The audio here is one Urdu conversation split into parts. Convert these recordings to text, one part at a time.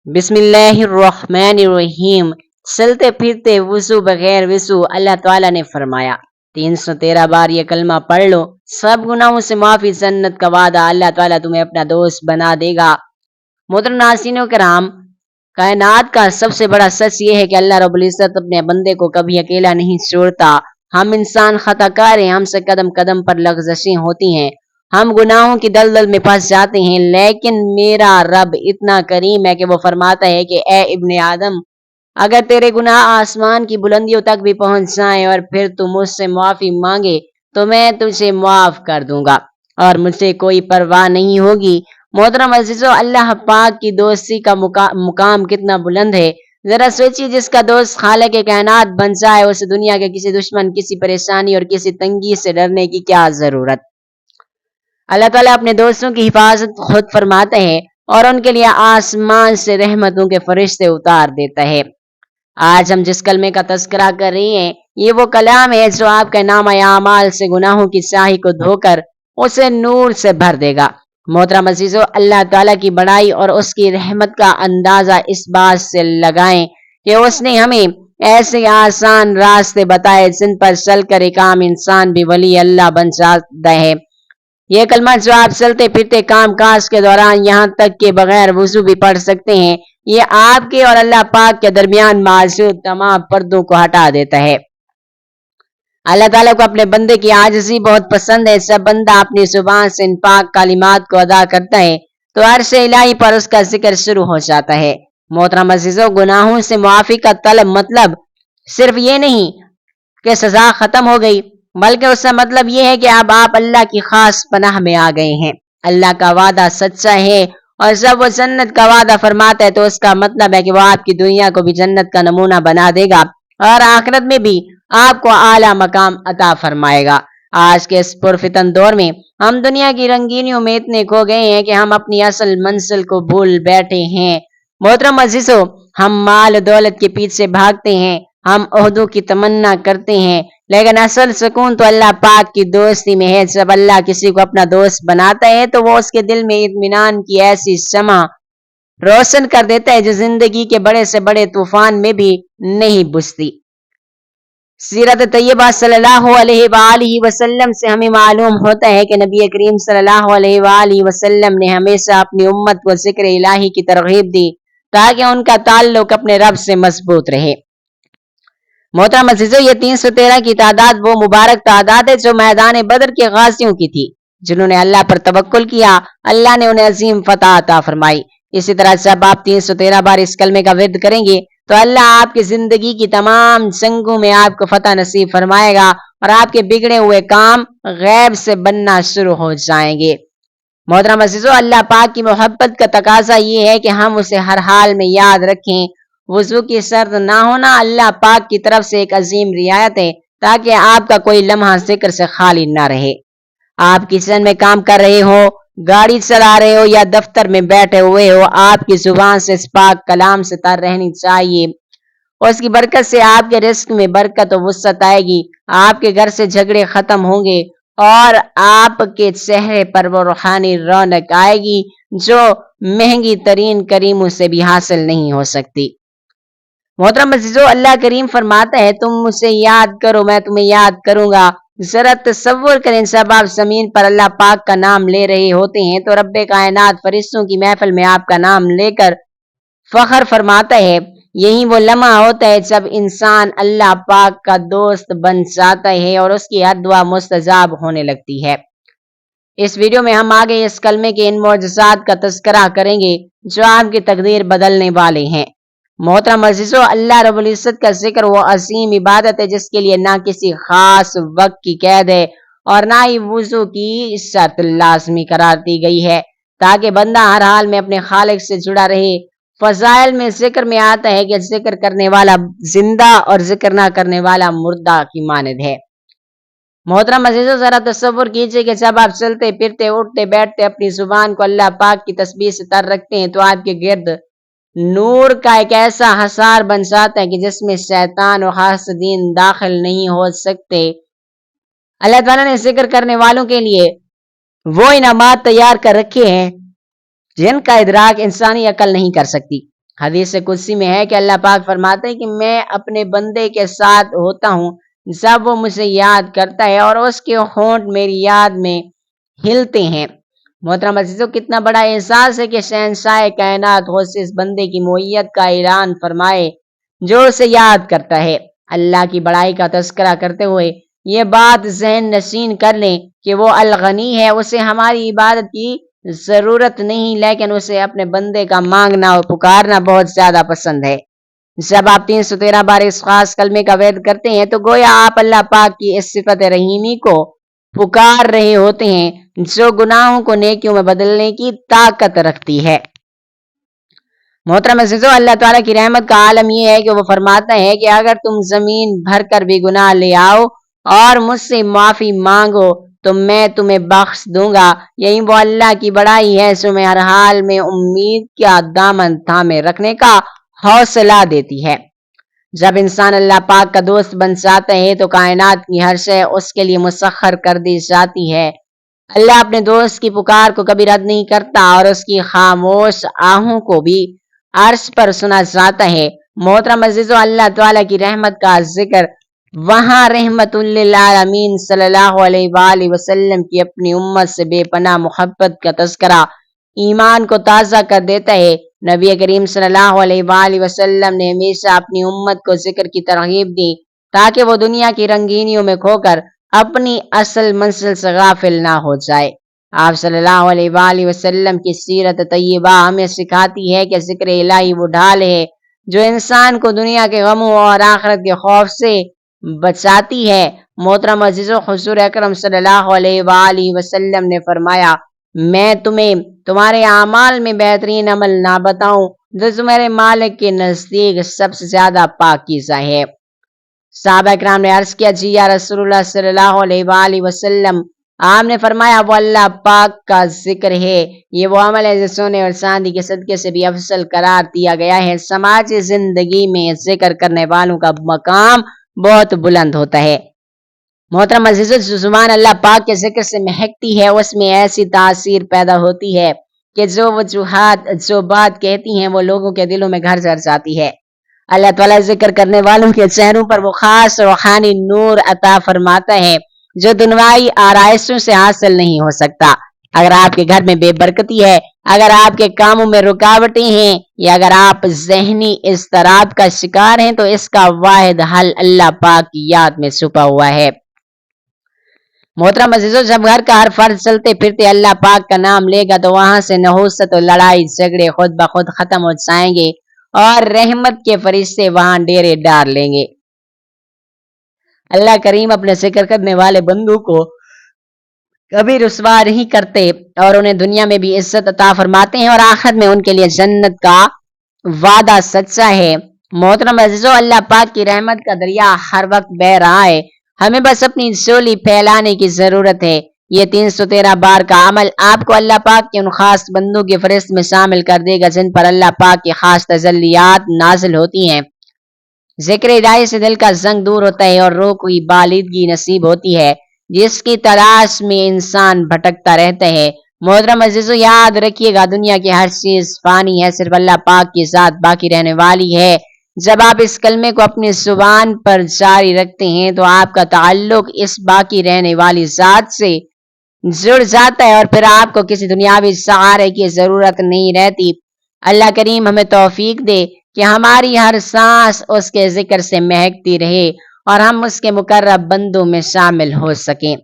بسم اللہ الرحمن الرحیم۔ چلتے پھرتے وضو بغیر وضو، اللہ تعالیٰ نے فرمایا 313 بار یہ کلمہ پڑھ لو، سب گناہوں سے معافی، جنت کا وعدہ، اللہ تعالیٰ تمہیں اپنا دوست بنا دے گا۔ محترم ناظرین کرام، کائنات کا سب سے بڑا سچ یہ ہے کہ اللہ رب العزت اپنے بندے کو کبھی اکیلا نہیں چھوڑتا۔ ہم انسان خطا کار ہیں، ہم سے قدم قدم پر لغزشیں ہوتی ہیں، ہم گناہوں کی دلدل میں پھنس جاتے ہیں، لیکن میرا رب اتنا کریم ہے کہ وہ فرماتا ہے کہ اے ابن آدم، اگر تیرے گناہ آسمان کی بلندیوں تک بھی پہنچ جائیں اور پھر تو مجھ سے معافی مانگے تو میں تجھے معاف کر دوں گا اور مجھ سے کوئی پرواہ نہیں ہوگی۔ محترم عزیزو، اللہ پاک کی دوستی کا مقام کتنا بلند ہے۔ ذرا سوچیے، جس کا دوست خالق کائنات بن جائے، اسے دنیا کے کسی دشمن، کسی پریشانی اور کسی تنگی سے ڈرنے کی کیا ضرورت۔ اللہ تعالیٰ اپنے دوستوں کی حفاظت خود فرماتے ہیں اور ان کے لیے آسمان سے رحمتوں کے فرشتے اتار دیتا ہے۔ آج ہم جس کلمے کا تذکرہ کر رہے ہیں، یہ وہ کلام ہے جو آپ کے نامہ اعمال سے گناہوں کی سیاہی کو دھو کر اسے نور سے بھر دے گا۔ محترم عزیزو، اللہ تعالیٰ کی بڑائی اور اس کی رحمت کا اندازہ اس بات سے لگائیں کہ اس نے ہمیں ایسے آسان راستے بتائے جن پر چل کر ایک عام انسان بھی ولی اللہ بن جاتا ہے۔ یہ کلمہ جو آپ چلتے پھرتے کام کاج کے دوران، یہاں تک کہ بغیر وضو بھی پڑھ سکتے ہیں، یہ آپ کے اور اللہ پاک کے درمیان موجود تمام پردوں کو ہٹا دیتا ہے۔ اللہ تعالیٰ کو اپنے بندے کی عاجزی بہت پسند ہے۔ جب بندہ اپنی زبان سے ان پاک کلمات کو ادا کرتا ہے تو عرش الہی پر اس کا ذکر شروع ہو جاتا ہے۔ محترم عزیزو، گناہوں سے معافی کا طلب مطلب صرف یہ نہیں کہ سزا ختم ہو گئی، بلکہ اس کا مطلب یہ ہے کہ اب آپ اللہ کی خاص پناہ میں آ گئے ہیں۔ اللہ کا وعدہ سچا ہے، اور جب وہ جنت کا وعدہ فرماتا ہے تو اس کا مطلب ہے کہ وہ آپ کی دنیا کو بھی جنت کا نمونہ بنا دے گا اور آخرت میں بھی آپ کو اعلیٰ مقام عطا فرمائے گا۔ آج کے اس پرفتن دور میں ہم دنیا کی رنگینیوں میں اتنے کھو گئے ہیں کہ ہم اپنی اصل منزل کو بھول بیٹھے ہیں۔ محترم عزیزو، ہم مال دولت کے پیچھے بھاگتے ہیں، ہم عہدوں کی تمنا کرتے ہیں، لیکن اصل سکون تو اللہ پاک کی دوستی میں ہے۔ جب اللہ کسی کو اپنا دوست بناتا ہے تو وہ اس کے دل میں اطمینان کی ایسی شمع روشن کر دیتا ہے جو زندگی کے بڑے سے بڑے طوفان میں بھی نہیں بجھتی۔ سیرت طیبہ صلی اللہ علیہ وآلہ وسلم سے ہمیں معلوم ہوتا ہے کہ نبی کریم صلی اللہ علیہ وآلہ وسلم نے ہمیشہ اپنی امت کو ذکر الہی کی ترغیب دی تاکہ ان کا تعلق اپنے رب سے مضبوط رہے۔ محترم عزیزو، یہ 313 کی تعداد وہ مبارک تعداد ہے جو میدان بدر کے غازیوں کی تھی، جنہوں نے اللہ پر توکل کیا، اللہ نے انہیں عظیم فتح عطا فرمائی۔ اسی طرح جب آپ 313 بار اس کلمے کا ورد کریں گے تو اللہ آپ کی زندگی کی تمام جنگوں میں آپ کو فتح نصیب فرمائے گا اور آپ کے بگڑے ہوئے کام غیب سے بننا شروع ہو جائیں گے۔ محترم عزیزو، اللہ پاک کی محبت کا تقاضا یہ ہے کہ ہم اسے ہر حال میں یاد رکھیں۔ وضو کی شرط نہ ہونا اللہ پاک کی طرف سے ایک عظیم رعایت ہے تاکہ آپ کا کوئی لمحہ ذکر سے خالی نہ رہے۔ آپ کچن میں کام کر رہے ہو، گاڑی چلا رہے ہو یا دفتر میں بیٹھے ہوئے ہو، آپ کی زبان سے اس پاک کلام سے تر رہنی چاہیے۔ اس کی برکت سے آپ کے رزق میں برکت و وسعت آئے گی، آپ کے گھر سے جھگڑے ختم ہوں گے اور آپ کے چہرے پر وہ روحانی رونق آئے گی جو مہنگی ترین کریموں سے بھی حاصل نہیں ہو سکتی۔ محترم عزیزو، اللہ کریم فرماتا ہے تم مجھے یاد کرو میں تمہیں یاد کروں گا۔ ذرا تصور کریں، جب آپ زمین پر اللہ پاک کا نام لے رہے ہوتے ہیں تو رب کائنات فرشتوں کی محفل میں آپ کا نام لے کر فخر فرماتا ہے۔ یہی وہ لمحہ ہوتا ہے جب انسان اللہ پاک کا دوست بن جاتا ہے اور اس کی ہر دعا مستجاب ہونے لگتی ہے۔ اس ویڈیو میں ہم آگے اس کلمے کے ان معجزات کا تذکرہ کریں گے جو آپ کی تقدیر بدلنے والے ہیں۔ محترم عزیزو، اللہ رب العزت کا ذکر وہ عظیم عبادت ہے جس کے لیے نہ کسی خاص وقت کی قید ہے اور نہ ہی وضو کی شرط لازمی قرار دی گئی ہے تاکہ بندہ ہر حال میں اپنے خالق سے جڑا رہے۔ فضائل میں ذکر میں آتا ہے کہ ذکر کرنے والا زندہ اور ذکر نہ کرنے والا مردہ کی مانند ہے۔ محترم عزیزو، ذرا تصور کیجئے کہ جب آپ چلتے پھرتے اٹھتے بیٹھتے اپنی زبان کو اللہ پاک کی تسبیح سے تر رکھتے ہیں تو آپ کے گرد نور کا ایک ایسا حصار بن جاتا ہے کہ جس میں شیطان و حاسدین داخل نہیں ہو سکتے۔ اللہ تعالیٰ نے ذکر کرنے والوں کے لیے وہ انعامات تیار کر رکھے ہیں جن کا ادراک انسانی عقل نہیں کر سکتی۔ حدیث قدسی میں ہے کہ اللہ پاک فرماتے ہیں کہ میں اپنے بندے کے ساتھ ہوتا ہوں جب وہ مجھے یاد کرتا ہے اور اس کے ہونٹ میری یاد میں ہلتے ہیں۔ محترم عزیزو، کتنا بڑا احساس ہے کہ شہنشاہ کائنات خود سے اس بندے کی معیت کا اعلان فرمائے جو اسے یاد کرتا ہے۔ اللہ کی بڑائی کا تذکرہ کرتے ہوئے یہ بات ذہن نشین کر لیں کہ وہ الغنی ہے، اسے ہماری عبادت کی ضرورت نہیں، لیکن اسے اپنے بندے کا مانگنا اور پکارنا بہت زیادہ پسند ہے۔ جب آپ 313 بار اس خاص کلمے کا وید کرتے ہیں تو گویا آپ اللہ پاک کی اس صفت رحیمی کو پکار رہے ہوتے ہیں جو گناہوں کو نیکیوں میں بدلنے کی طاقت رکھتی ہے۔ محترم عزیزو، اللہ تعالیٰ کی رحمت کا عالم یہ ہے کہ وہ فرماتا ہے کہ اگر تم زمین بھر کر بھی گناہ لے آؤ اور مجھ سے معافی مانگو تو میں تمہیں بخش دوں گا۔ یہی وہ اللہ کی بڑائی ہے جو میں ہر حال میں امید کا دامن تھامے رکھنے کا حوصلہ دیتی ہے۔ جب انسان اللہ پاک کا دوست بن جاتا ہے تو کائنات کی ہر شے اس کے لیے مسخر کر دی جاتی ہے۔ اللہ اپنے دوست کی پکار کو کبھی رد نہیں کرتا اور اس کی خاموش آہوں کو بھی عرش پر سنا جاتا ہے۔ محترم عزیزو، اللہ تعالیٰ کی رحمت کا ذکر وہاں رحمت للعالمین صلی اللہ علیہ وآلہ وسلم کی اپنی امت سے بے پناہ محبت کا تذکرہ ایمان کو تازہ کر دیتا ہے۔ نبی کریم صلی اللہ علیہ وآلہ وسلم نے ہمیشہ اپنی امت کو ذکر کی ترغیب دی تاکہ وہ دنیا کی رنگینیوں میں کھو کر اپنی اصل منزل سے غافل نہ ہو جائے۔ آپ صلی اللہ علیہ وآلہ وسلم کی سیرت طیبہ ہمیں سکھاتی ہے کہ ذکر الہی وہ ڈھال ہے جو انسان کو دنیا کے غموں اور آخرت کے خوف سے بچاتی ہے۔ محترم عزیزو، حضور اکرم صلی اللہ علیہ وآلہ وسلم نے فرمایا، میں تمہیں تمہارے اعمال میں بہترین عمل نہ بتاؤں جو تمہارے مالک کے نزدیک سب سے زیادہ پاکیزہ ہے۔ صحابہ کرام نے عرض کیا، جی یا رسول اللہ صلی اللہ علیہ وآلہ وسلم۔ آپ نے فرمایا، وہ اللہ پاک کا ذکر ہے، یہ وہ عمل ہے جو سونے اور چاندی کے صدقے سے بھی افضل قرار دیا گیا ہے۔ سماجی زندگی میں ذکر کرنے والوں کا مقام بہت بلند ہوتا ہے۔ محترم عزیزو، جو زبان اللہ پاک کے ذکر سے مہکتی ہے اس میں ایسی تاثیر پیدا ہوتی ہے کہ جو وجوہات جو بات کہتی ہیں وہ لوگوں کے دلوں میں گھر جڑ جاتی ہے۔ اللہ تعالیٰ ذکر کرنے والوں کے چہروں پر وہ خاص روحانی نور عطا فرماتا ہے جو دنیاوی آرائشوں سے حاصل نہیں ہو سکتا۔ اگر آپ کے گھر میں بے برکتی ہے، اگر آپ کے کاموں میں رکاوٹیں ہیں یا اگر آپ ذہنی اضطراب کا شکار ہیں تو اس کا واحد حل اللہ پاک کی یاد میں چھپا ہوا ہے۔ محترم عزیزو، جب گھر کا ہر فرد چلتے پھرتے اللہ پاک کا نام لے گا تو وہاں سے نحوست اور لڑائی جھگڑے خود بخود ختم ہو جائیں گے اور رحمت کے فرشتے وہاں ڈیرے ڈال لیں گے۔ اللہ کریم اپنے ذکر کرنے والے بندوں کو کبھی رسوا نہیں کرتے اور انہیں دنیا میں بھی عزت عطا فرماتے ہیں اور آخرت میں ان کے لیے جنت کا وعدہ سچا ہے۔ محترم عزیزو، اللہ پاک کی رحمت کا دریا ہر وقت بہ رہا ہے، ہمیں بس اپنی جھولی پھیلانے کی ضرورت ہے۔ یہ 313 بار کا عمل آپ کو اللہ پاک کے ان خاص بندوں کی فہرست میں شامل کر دے گا جن پر اللہ پاک کی خاص تجلیات نازل ہوتی ہیں۔ ذکر الہی سے دل کا زنگ دور ہوتا ہے اور روح کو بالادگی نصیب ہوتی ہے جس کی تلاش میں انسان بھٹکتا رہتا ہے۔ محترم عزیزو، یاد رکھیے گا، دنیا کی ہر چیز فانی ہے، صرف اللہ پاک کی ذات باقی رہنے والی ہے۔ جب آپ اس کلمے کو اپنی زبان پر جاری رکھتے ہیں تو آپ کا تعلق اس باقی رہنے والی ذات سے جڑ جاتا ہے اور پھر آپ کو کسی دنیاوی سہارے کی ضرورت نہیں رہتی۔ اللہ کریم ہمیں توفیق دے کہ ہماری ہر سانس اس کے ذکر سے مہکتی رہے اور ہم اس کے مقرب بندوں میں شامل ہو سکیں۔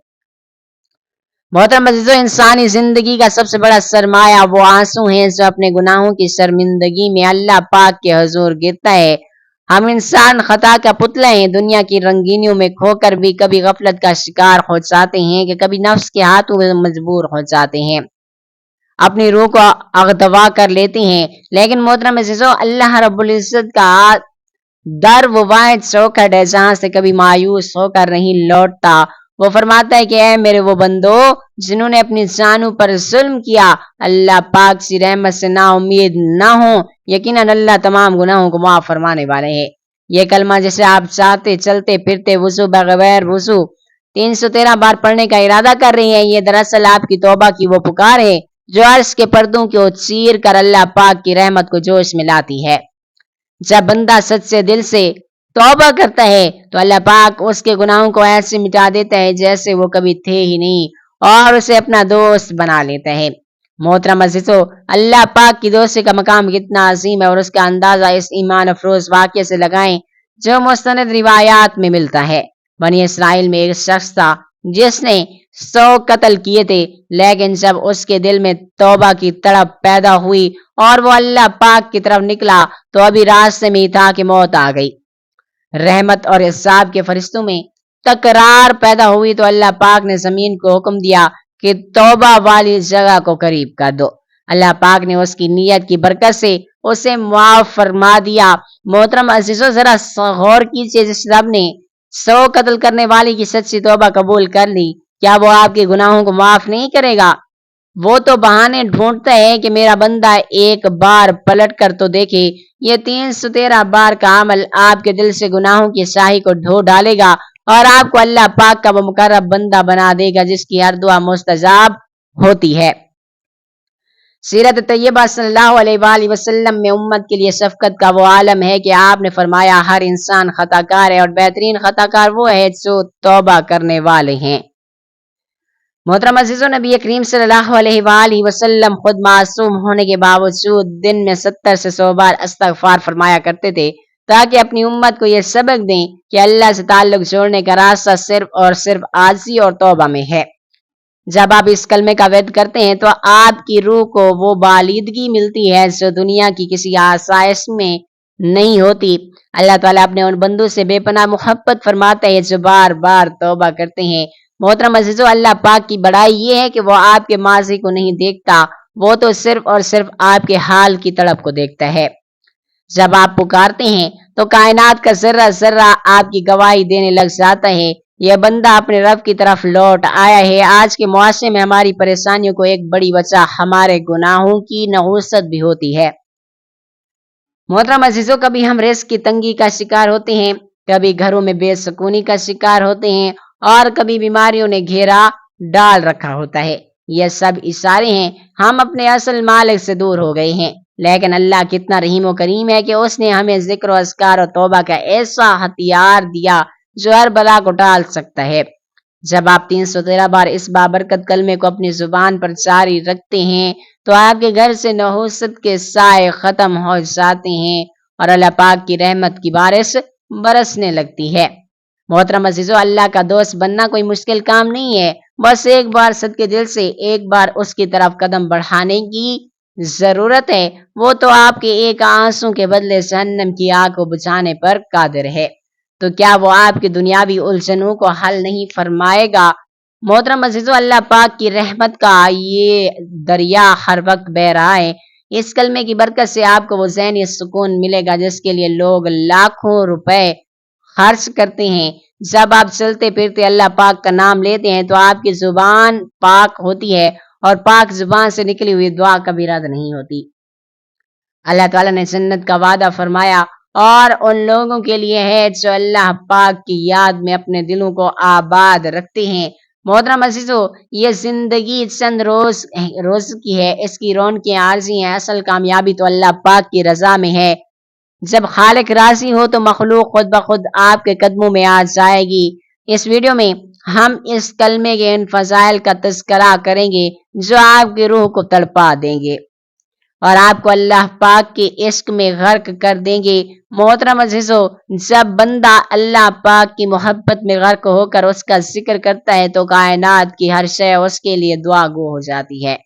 محترم عزیزو، انسانی زندگی کا سب سے بڑا سرمایہ وہ آنسو ہیں جو اپنے گناہوں کی شرمندگی میں اللہ پاک کے حضور گرتا ہے۔ ہم انسان خطا کا پتلا ہیں، دنیا کی رنگینیوں میں کھو کر بھی کبھی غفلت کا شکار ہو جاتے ہیں کہ کبھی نفس کے ہاتھوں میں مجبور ہو جاتے ہیں، اپنی روح کو اغتوا کر لیتے ہیں۔ لیکن محترم عزیزو، اللہ رب العزت کا در وہ واحد چوکھٹ ہے جہاں سے کبھی مایوس ہو کر نہیں لوٹتا۔ وہ فرماتا ہے کہ اے میرے وہ بندو جنہوں نے اپنی جانوں پر ظلم کیا، اللہ پاک سی رحمت سے نا امید نہ ہوں، یقیناً اللہ تمام گناہوں کو معاف فرمانے والے ہیں۔ یہ کلمہ جسے آپ چاہتے چلتے پھرتے وضو بغیر وضو 313 بار پڑھنے کا ارادہ کر رہی ہیں، یہ دراصل آپ کی توبہ کی وہ پکار ہے جو عرش کے پردوں کو چیر کر اللہ پاک کی رحمت کو جوش میں لاتی ہے۔ جب بندہ سچے دل سے توبہ کرتا ہے تو اللہ پاک اس کے گناہوں کو ایسے مٹا دیتا ہے جیسے وہ کبھی تھے ہی نہیں، اور اسے اپنا دوست بنا لیتا ہے۔ محترم عزیزو، اللہ پاک کی دوستی کا مقام کتنا عظیم ہے اور اس کا اندازہ اس ایمان افروز واقعے سے لگائیں جو مستند روایات میں ملتا ہے۔ بنی اسرائیل میں ایک شخص تھا جس نے 100 قتل کیے تھے، لیکن جب اس کے دل میں توبہ کی تڑپ پیدا ہوئی اور وہ اللہ پاک کی طرف نکلا تو ابھی راستے میں ہی تھا کہ موت آ گئی۔ رحمت اور حساب کے فرشتوں میں تکرار پیدا ہوئی تو اللہ پاک نے زمین کو حکم دیا کہ توبہ والی جگہ کو قریب کر دو۔ اللہ پاک نے اس کی نیت کی برکت سے اسے معاف فرما دیا۔ محترم عزیزو، ذرا غور کیجئے، جس رب نے 100 قتل کرنے والی کی سچی توبہ قبول کر لی، کیا وہ آپ کے گناہوں کو معاف نہیں کرے گا؟ وہ تو بہانے ڈھونڈتا ہے کہ میرا بندہ ایک بار پلٹ کر تو دیکھے۔ یہ 313 بار کا عمل آپ کے دل سے گناہوں کی سیاہی کو دھو ڈالے گا اور آپ کو اللہ پاک کا وہ مقرب بندہ بنا دے گا جس کی ہر دعا مستجاب ہوتی ہے۔ سیرت طیبہ صلی اللہ علیہ وآلہ وسلم میں امت کے لیے شفقت کا وہ عالم ہے کہ آپ نے فرمایا ہر انسان خطا کار ہے اور بہترین خطا کار وہ ہے جو توبہ کرنے والے ہیں۔ محترم عزیزو، نبی کریم صلی اللہ علیہ وآلہ وسلم خود معصوم ہونے کے باوجود دن میں 70 سے 100 بار استغفار فرمایا کرتے تھے تاکہ اپنی امت کو یہ سبق دیں کہ اللہ سے تعلق جوڑنے کا راستہ صرف اور صرف عاجزی اور توبہ میں ہے۔ جب آپ اس کلمے کا وعد کرتے ہیں تو آپ کی روح کو وہ بالیدگی ملتی ہے جو دنیا کی کسی آسائش میں نہیں ہوتی۔ اللہ تعالیٰ اپنے ان بندوں سے بے پناہ محبت فرماتا ہے جو بار بار توبہ کرتے ہیں۔ محترم عزیزو، اللہ پاک کی بڑائی یہ ہے کہ وہ آپ کے ماضی کو نہیں دیکھتا، وہ تو صرف اور صرف آپ کے حال کی تڑپ کو دیکھتا ہے۔ جب آپ پکارتے ہیں تو کائنات کا ذرہ ذرہ آپ کی گواہی دینے لگ جاتا ہے، یہ بندہ اپنے رب کی طرف لوٹ آیا ہے۔ آج کے معاشرے میں ہماری پریشانیوں کو ایک بڑی وجہ ہمارے گناہوں کی نحوست بھی ہوتی ہے۔ محترم عزیزو، کبھی ہم رزق کی تنگی کا شکار ہوتے ہیں، کبھی گھروں میں بے سکونی کا شکار ہوتے ہیں اور کبھی بیماریوں نے گھیرا ڈال رکھا ہوتا ہے۔ یہ سب اشارے ہیں ہم اپنے اصل مالک سے دور ہو گئے ہیں، لیکن اللہ کتنا رحیم و کریم ہے کہ اس نے ہمیں ذکر و اذکار و توبہ کا ایسا ہتھیار دیا جو ہر بلا کو ٹال سکتا ہے۔ جب آپ 313 بار اس بابرکت کلمے کو اپنی زبان پر جاری رکھتے ہیں تو آپ کے گھر سے نحوست کے سائے ختم ہو جاتے ہیں اور اللہ پاک کی رحمت کی بارش برسنے لگتی ہے۔ محترم عزیزو، اللہ کا دوست بننا کوئی مشکل کام نہیں ہے، بس ایک بار صدقے دل سے ایک بار اس کی طرف قدم بڑھانے کی ضرورت ہے۔ وہ تو آپ کے ایک آنسو کے بدلے جہنم کی آگ کو بجھانے پر قادر ہے، تو کیا وہ آپ کی دنیاوی الجھنوں کو حل نہیں فرمائے گا؟ محترم عزیزو، اللہ پاک کی رحمت کا یہ دریا ہر وقت بہ رہا ہے۔ اس کلمے کی برکت سے آپ کو وہ ذہنی سکون ملے گا جس کے لیے لوگ لاکھوں روپے خرچ کرتے ہیں۔ جب آپ چلتے پھرتے اللہ پاک کا نام لیتے ہیں تو آپ کی زبان پاک ہوتی ہے اور پاک زبان سے نکلی ہوئی دعا کبھی رد نہیں ہوتی۔ اللہ تعالیٰ نے جنت کا وعدہ فرمایا اور ان لوگوں کے لیے ہے جو اللہ پاک کی یاد میں اپنے دلوں کو آباد رکھتے ہیں۔ محترم عزیزو، یہ زندگی چند روز کی ہے، اس کی رونقیں عارضی ہیں، اصل کامیابی تو اللہ پاک کی رضا میں ہے۔ جب خالق راضی ہو تو مخلوق خود بخود آپ کے قدموں میں آ جائے گی۔ اس ویڈیو میں ہم اس کلمے کے ان فضائل کا تذکرہ کریں گے جو آپ کی روح کو تڑپا دیں گے اور آپ کو اللہ پاک کے عشق میں غرق کر دیں گے۔ محترم عزیزو، جب بندہ اللہ پاک کی محبت میں غرق ہو کر اس کا ذکر کرتا ہے تو کائنات کی ہر شے اس کے لیے دعا گو ہو جاتی ہے۔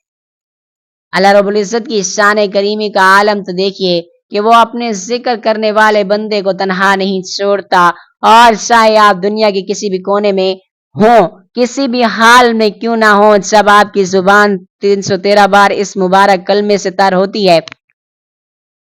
اللہ رب العزت کی شان کریمی کا عالم تو دیکھیے کہ وہ اپنے ذکر کرنے والے بندے کو تنہا نہیں چھوڑتا، اور چاہے آپ دنیا کے کسی بھی کونے میں ہوں، کسی بھی حال میں کیوں نہ ہوں، جب آپ کی زبان 313 بار اس مبارک کلمے سے تر ہوتی ہے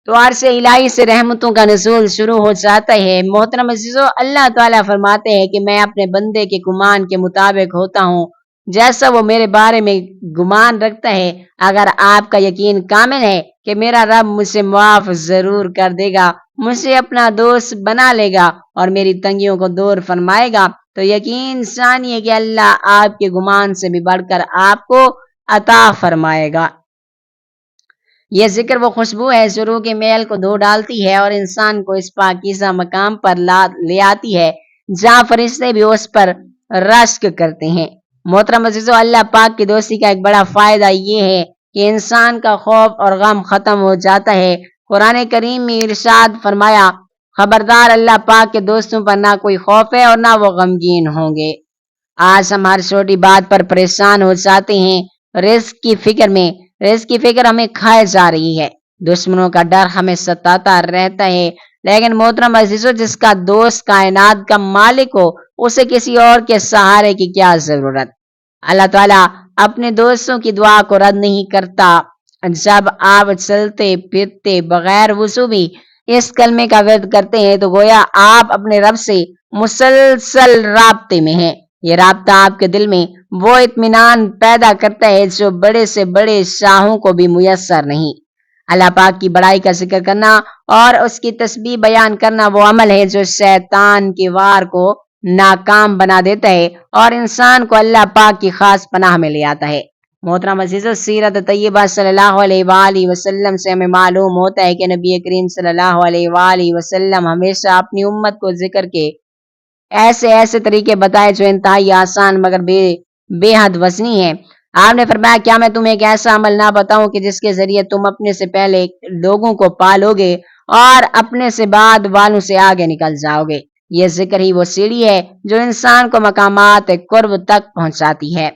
تو عرش الہی سے رحمتوں کا نزول شروع ہو جاتا ہے۔ محترم عزیزو، اللہ تعالیٰ فرماتے ہیں کہ میں اپنے بندے کے گمان کے مطابق ہوتا ہوں جیسا وہ میرے بارے میں گمان رکھتا ہے۔ اگر آپ کا یقین کامل ہے کہ میرا رب مجھے معاف ضرور کر دے گا، مجھے اپنا دوست بنا لے گا اور میری تنگیوں کو دور فرمائے گا، تو یقین جانیے کہ اللہ آپ کے گمان سے بھی بڑھ کر آپ کو عطا فرمائے گا۔ یہ ذکر وہ خوشبو ہے جو روح کے میل کو دھو ڈالتی ہے اور انسان کو اس پاکیزہ مقام پر لے آتی ہے جہاں فرشتے بھی اس پر رشک کرتے ہیں۔ محترم عزیزو، اللہ پاک کی دوستی کا ایک بڑا فائدہ یہ ہے کہ انسان کا خوف اور غم ختم ہو جاتا ہے۔ قرآن کریم میں ارشاد فرمایا، خبردار، اللہ پاک کے دوستوں پر نہ کوئی خوف ہے اور نہ وہ غمگین ہوں گے۔ آج ہم ہر چھوٹی بات پر پریشان ہو جاتے ہیں، رزق کی فکر ہمیں کھائے جا رہی ہے، دشمنوں کا ڈر ہمیں ستاتا رہتا ہے، لیکن محترم عزیزو، جس کا دوست کائنات کا مالک ہو اسے کسی اور کے سہارے کی کیا ضرورت۔ اللہ تعالیٰ اپنے دوستوں کی دعا کو رد نہیں کرتا۔ جب آپ چلتے پھرتے بغیر وضو بھی اس کلمے کا ورد کرتے ہیں تو گویا آپ اپنے رب سے مسلسل رابطے میں ہیں۔ یہ رابطہ آپ کے دل میں وہ اطمینان پیدا کرتا ہے جو بڑے سے بڑے شاہوں کو بھی میسر نہیں۔ اللہ پاک کی بڑائی کا ذکر کرنا اور اس کی تسبیح بیان کرنا وہ عمل ہے جو شیطان کے وار کو ناکام بنا دیتا ہے اور انسان کو اللہ پاک کی خاص پناہ میں لے آتا ہے۔ محترم عزیزو، سیرت طیبہ صلی اللہ علیہ وآلہ وسلم سے ہمیں معلوم ہوتا ہے کہ نبی کریم صلی اللہ علیہ وآلہ وسلم ہمیشہ اپنی امت کو ذکر کے ایسے طریقے بتائے جو انتہائی آسان مگر بے حد وزنی ہیں۔ آپ نے فرمایا، کیا میں تمہیں ایک ایسا عمل نہ بتاؤں کہ جس کے ذریعے تم اپنے سے پہلے لوگوں کو پالو گے اور اپنے سے بعد والوں سے آگے نکل جاؤ گے۔ یہ ذکر ہی وہ سیڑھی ہے جو انسان کو مقامات قرب تک پہنچاتی ہے۔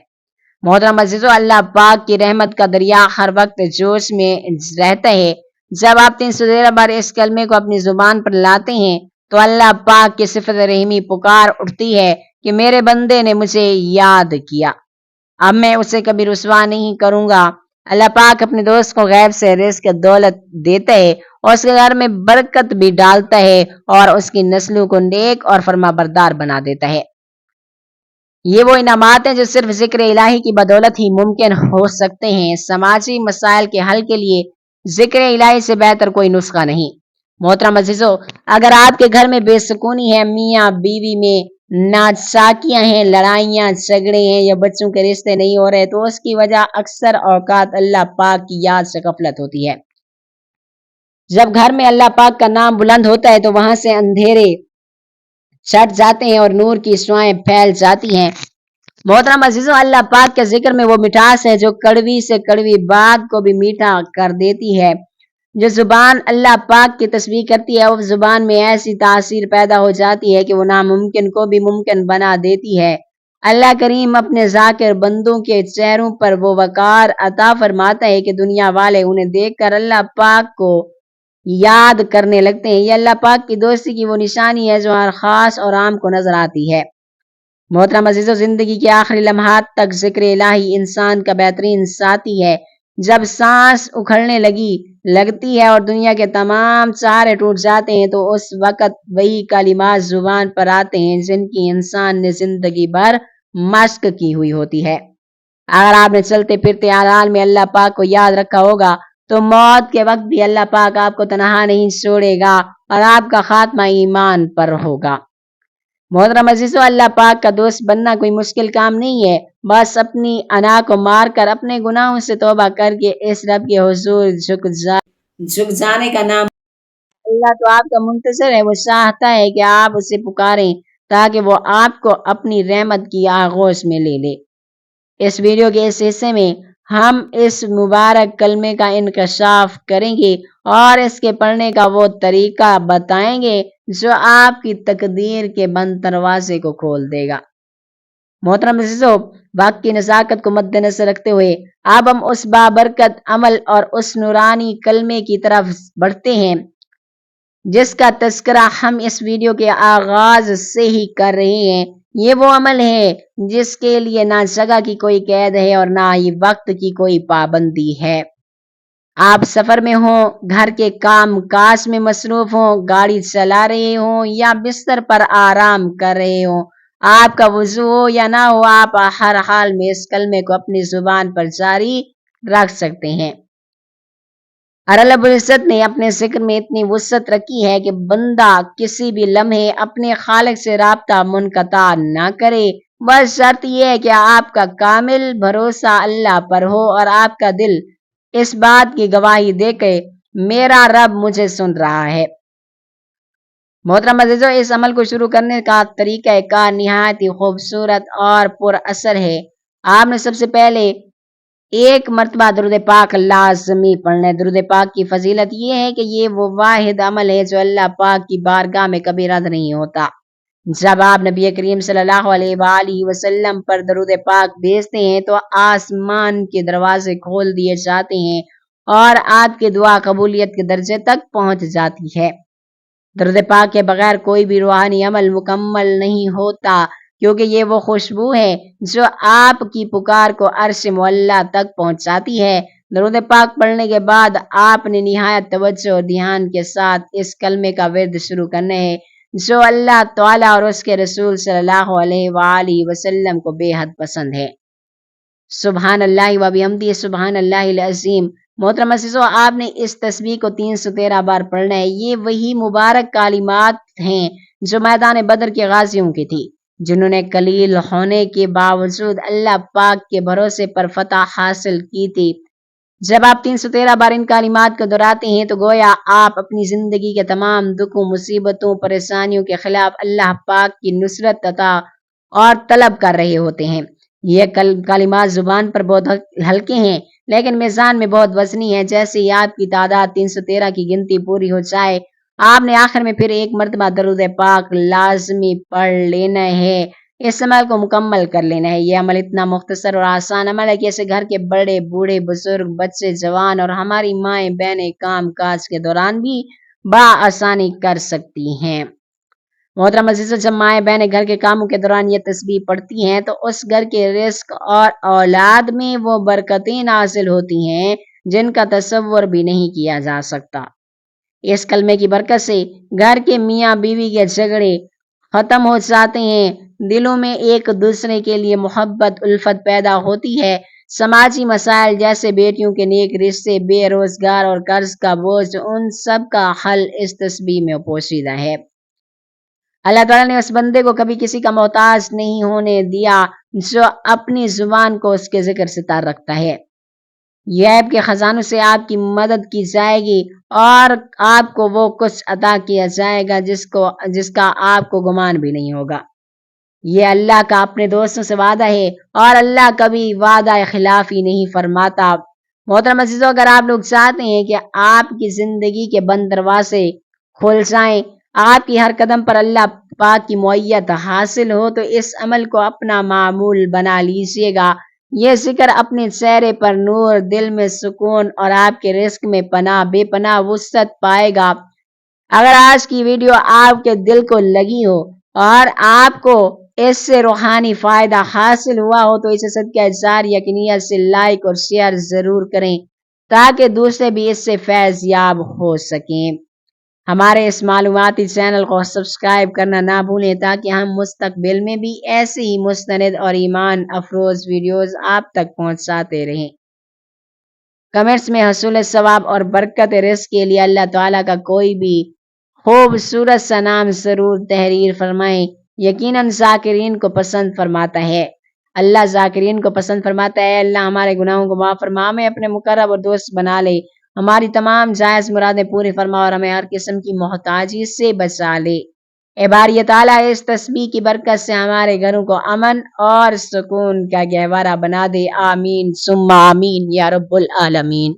محترم عزیزو، اللہ پاک کی رحمت کا دریا ہر وقت جوش میں رہتا ہے۔ جب آپ 313 بار اس کلمے کو اپنی زبان پر لاتے ہیں تو اللہ پاک کی صفت رحیمی پکار اٹھتی ہے کہ میرے بندے نے مجھے یاد کیا، اب میں اسے کبھی رسوا نہیں کروں گا۔ اللہ پاک اپنے دوست کو غیب سے رزق دولت دیتا ہے اور اس کے گھر میں برکت بھی ڈالتا ہے اور اس کی نسلوں کو نیک اور فرما بردار بنا دیتا ہے۔ یہ وہ انعامات ہیں جو صرف ذکر الہی کی بدولت ہی ممکن ہو سکتے ہیں۔ سماجی مسائل کے حل کے لیے ذکر الہی سے بہتر کوئی نسخہ نہیں۔ محترم عزیزو، اگر آپ کے گھر میں بے سکونی ہے، میاں بیوی میں ناچاکیاں ہیں، لڑائیاں جھگڑے ہیں یا بچوں کے رشتے نہیں ہو رہے تو اس کی وجہ اکثر اوقات اللہ پاک کی یاد سے غفلت ہوتی ہے۔ جب گھر میں اللہ پاک کا نام بلند ہوتا ہے تو وہاں سے اندھیرے چھٹ جاتے ہیں اور نور کی شعائیں پھیل جاتی ہیں۔ محترم عزیزو، اللہ پاک کے ذکر میں وہ مٹھاس ہے جو کڑوی سے کڑوی بات کو بھی میٹھا کر دیتی ہے۔ جو زبان اللہ پاک کی تسبیح کرتی ہے اس زبان میں ایسی تاثیر پیدا ہو جاتی ہے کہ وہ ناممکن کو بھی ممکن بنا دیتی ہے۔ اللہ کریم اپنے ذاکر بندوں کے چہروں پر وہ وقار عطا فرماتا ہے کہ دنیا والے انہیں دیکھ کر اللہ پاک کو یاد کرنے لگتے ہیں۔ یہ اللہ پاک کی دوستی کی وہ نشانی ہے جو ہر خاص اور عام کو نظر آتی ہے۔ محترم عزیزو، زندگی کے آخری لمحات تک ذکر الہی انسان کا بہترین ساتھی ہے۔ جب سانس اکھڑنے لگتی ہے اور دنیا کے تمام سہارے ٹوٹ جاتے ہیں تو اس وقت وہی کلمات زبان پر آتے ہیں جن کی انسان نے زندگی بھر مشق کی ہوئی ہوتی ہے۔ اگر آپ نے چلتے پھرتے حال میں اللہ پاک کو یاد رکھا ہوگا تو موت کے وقت بھی اللہ پاک آپ کو تنہا نہیں چھوڑے گا اور آپ کا خاتمہ ایمان پر ہوگا۔ محترم عزیزو، اللہ پاک کا دوست بننا کوئی مشکل کام نہیں ہے، بس اپنی انا کو مار کر اپنے گناہوں سے توبہ کر کے اس رب کے حضور جھک جانے کا نام۔ اللہ تو آپ کا منتظر ہے، وہ چاہتا ہے کہ آپ اسے پکاریں تاکہ وہ آپ کو اپنی رحمت کی آغوش میں لے لے۔ اس ویڈیو کے اس حصے میں ہم اس مبارک کلمے کا انکشاف کریں گے اور اس کے پڑھنے کا وہ طریقہ بتائیں گے جو آپ کی تقدیر کے بند دروازے کو کھول دے گا۔ محترم عزیزو، وقت کی نزاکت کو مد نظر رکھتے ہوئے اب ہم اس بابرکت عمل اور اس نورانی کلمے کی طرف بڑھتے ہیں جس کا تذکرہ ہم اس ویڈیو کے آغاز سے ہی کر رہے ہیں۔ یہ وہ عمل ہے جس کے لیے نہ جگہ کی کوئی قید ہے اور نہ ہی وقت کی کوئی پابندی ہے۔ آپ سفر میں ہوں، گھر کے کام کاج میں مصروف ہوں، گاڑی چلا رہے ہوں یا بستر پر آرام کر رہے ہوں، آپ کا وضو ہو یا نہ ہو، آپ ہر حال میں اس کلمے کو اپنی زبان پر جاری رکھ سکتے ہیں۔ اور اللہ رب العزت نے اپنے ذکر میں اتنی وسعت رکھی ہے کہ بندہ کسی بھی لمحے اپنے خالق سے رابطہ منقطع نہ کرے، بس شرط یہ ہے کہ آپ کا کامل بھروسہ اللہ پر ہو اور آپ کا دل اس بات کی گواہی دے کہ میرا رب مجھے سن رہا ہے۔ محترم عزیزو، اس عمل کو شروع کرنے کا طریقہ کار نہایت ہی خوبصورت اور پر اثر ہے۔ آپ نے سب سے پہلے ایک مرتبہ درود پاک لازمی پڑھنا۔ درود پاک کی فضیلت یہ ہے کہ یہ وہ واحد عمل ہے جو اللہ پاک کی بارگاہ میں کبھی رد نہیں ہوتا۔ جب آپ نبی کریم صلی اللہ علیہ وآلہ وسلم پر درود پاک بھیجتے ہیں تو آسمان کے دروازے کھول دیے جاتے ہیں اور آپ کی دعا قبولیت کے درجے تک پہنچ جاتی ہے۔ درود پاک کے بغیر کوئی بھی روحانی عمل مکمل نہیں ہوتا، کیونکہ یہ وہ خوشبو ہے جو آپ کی پکار کو عرش معلیٰ تک پہنچاتی ہے۔ درود پاک پڑھنے کے بعد آپ نے نہایت توجہ اور دھیان کے ساتھ اس کلمے کا ورد شروع کرنا ہے جو اللہ تعالیٰ اور اس کے رسول صلی اللہ علیہ وآلہ وسلم کو بے حد پسند ہے۔ سبحان اللہ و بحمدہ سبحان اللہ العظیم۔ محترم عزیزو، آپ نے اس تسبیح کو 313 بار پڑھنا ہے۔ یہ وہی مبارک کلمات ہیں جو میدان بدر کے غازیوں کی تھی، جنہوں نے قلیل ہونے کے باوجود اللہ پاک کے بھروسے پر فتح حاصل کی تھی۔ جب آپ 313 بار ان کلمات کو دہراتے ہیں تو گویا آپ اپنی زندگی کے تمام دکھوں، مصیبتوں، پریشانیوں کے خلاف اللہ پاک کی نصرت عطا اور طلب کر رہے ہوتے ہیں۔ یہ کلمات زبان پر بہت ہلکے ہیں لیکن میزان میں بہت وزنی ہیں۔ جیسے ہی آپ کی تعداد 313 کی گنتی پوری ہو جائے، آپ نے آخر میں پھر ایک مرتبہ درود پاک لازمی پڑھ لینا ہے۔ اس عمل کو مکمل کر لینا ہے۔ یہ عمل اتنا مختصر اور آسان عمل ہے کہ اسے گھر کے بڑے، بوڑھے، بزرگ، بچے، جوان اور ہماری مائیں بہنیں کام کاج کے دوران بھی بآسانی کر سکتی ہیں۔ محترم عزیزو، جب مائیں بہنیں گھر کے کاموں کے دوران یہ تسبیح پڑھتی ہیں تو اس گھر کے رزق اور اولاد میں وہ برکتیں نازل ہوتی ہیں جن کا تصور بھی نہیں کیا جا سکتا۔ اس کلمے کی برکت سے گھر کے میاں بیوی کے جھگڑے ختم ہو جاتے ہیں، دلوں میں ایک دوسرے کے لیے محبت، الفت پیدا ہوتی ہے۔ سماجی مسائل جیسے بیٹیوں کے نیک رشتے، بے روزگار اور قرض کا بوجھ، ان سب کا حل اس تسبیح میں پوشیدہ ہے۔ اللہ تعالیٰ نے اس بندے کو کبھی کسی کا محتاج نہیں ہونے دیا جو اپنی زبان کو اس کے ذکر سے تار رکھتا ہے۔ یہ غیب کے خزانوں سے آپ کی مدد کی جائے گی اور آپ کو وہ کچھ عطا کیا جائے گا جس کا آپ کو گمان بھی نہیں ہوگا۔ یہ اللہ کا اپنے دوستوں سے وعدہ ہے اور اللہ کبھی وعدہ خلافی نہیں فرماتا۔ محترم عزیزو، اگر آپ لوگ چاہتے ہیں کہ آپ کی زندگی کے بند دروازے کھل جائیں، آپ کی ہر قدم پر اللہ پاک کی معیت حاصل ہو، تو اس عمل کو اپنا معمول بنا لیجئے گا۔ یہ ذکر اپنے چہرے پر نور، دل میں سکون اور آپ کے رزق میں بے پناہ وسعت پائے گا۔ اگر آج کی ویڈیو آپ کے دل کو لگی ہو اور آپ کو اس سے روحانی فائدہ حاصل ہوا ہو تو اسے صدقہ جاریہ کی نیت سے لائک اور شیئر ضرور کریں تاکہ دوسرے بھی اس سے فیض یاب ہو سکیں۔ ہمارے اس معلوماتی چینل کو سبسکرائب کرنا نہ بھولیں تاکہ ہم مستقبل میں بھی ایسی ہی مستند اور ایمان افروز ویڈیوز آپ تک پہنچاتے رہیں۔ کمنٹس میں حصول ثواب اور برکت رزق کے لیے اللہ تعالیٰ کا کوئی بھی خوبصورت سا نام ضرور تحریر فرمائیں۔ یقیناً ذاکرین کو پسند فرماتا ہے۔ اللہ ذاکرین کو پسند فرماتا ہے۔ اللہ ہمارے گناہوں کو معاف فرما، ہمیں اپنے مقرب اور دوست بنا لے، ہماری تمام جائز مرادیں پوری فرما اور ہمیں ہر قسم کی محتاجی سے بچا لے۔ اے باری تعالیٰ، اس تسبیح کی برکت سے ہمارے گھروں کو امن اور سکون کا گہوارہ بنا دے۔ آمین ثم آمین یا رب العالمین۔